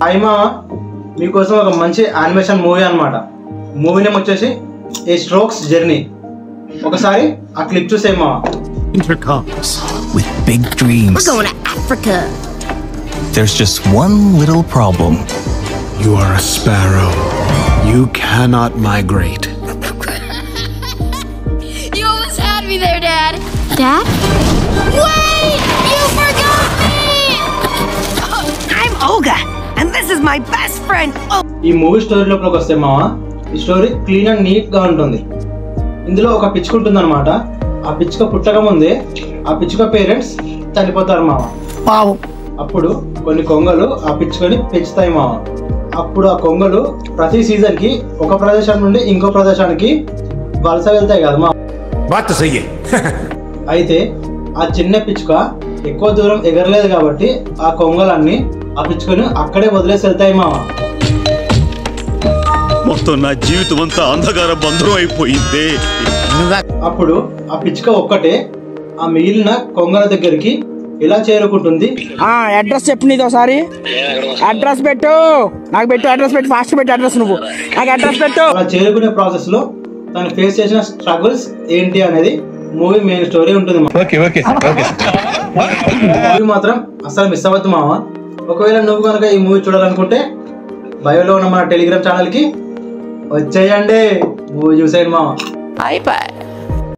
Hi మామ, మీకోసం ఒక మంచి యానిమేషన్ మూవీ అన్నమాట. మూవీ నేమ్ వచ్చేసి ఏ స్ట్రోక్స్ జర్నీ. ఒకసారి ఆ క్లిప్ చూసే మామ. Winter comes with big dreams. We're going to Africa. There's just one little problem. You are a sparrow. You cannot migrate. You almost had me there, Dad. Dad? Wait! You forgot me! I'm Olga, and this is my best friend. ఈ movie story లోపలికి వస్తే మామ, ఈ story clean and neat గా ఉంటుంది. ఇందులో ఒక పిచ్చుక ఉంటుంది అనమాట. ఆ పిచ్చుక పుట్టక ముందే ఆ పిచ్చుక పేరెంట్స్ చనిపోతారు మామ. అప్పుడు కొన్ని కొంగలు ఆ పిచ్చుకని పెంచుతాయి మామ. అప్పుడు ఆ కొంగలు ప్రతి సీజన్ కి ఒక ప్రదేశం నుండి ఇంకో ప్రదేశానికి వలస వెళ్తాయి కదా మామ. అయితే ఆ చిన్న పిచ్చుక ఎక్కువ దూరం ఎగరలేదు కాబట్టి ఆ కొంగలన్నీ ఆ పిచ్చుకను అక్కడే వదిలేసి వెళ్తాయి మామ. మొత్తం నా జీవితం అంతా అంధకార బంధం అయిపోయింది. అప్పుడు ఆ పిచ్చుక ఒక్కటే ఆ మిగిలిన కొంగల దగ్గరికి ఎలా చేరుకుంటుంది? అడ్రస్ చెప్పు, నీది ఒకసారి అడ్రస్ పెట్టు, నాకు పెట్టు అడ్రస్ పెట్టు, ఫాస్ట్ పెట్టు అడ్రస్, నువ్వు నాకు అడ్రస్ పెట్టు. అలా చేరుకునే ప్రాసెస్ లో తను ఫేస్ చేసిన స్ట్రగుల్స్ ఏంటి అనేది మూవీ మెయిన్ స్టోరీ ఉంటుంది. మూవీ మాత్రం అసలు మిస్ అవ్వద్దు మామ. ఒకవేళ నువ్వు కనుక ఈ మూవీ చూడాలనుకుంటే బయోలో ఉన్న మన టెలిగ్రామ్ ఛానల్ కి వచ్చేయండి, మూవీ చూసేయండి మామ. Bye-bye.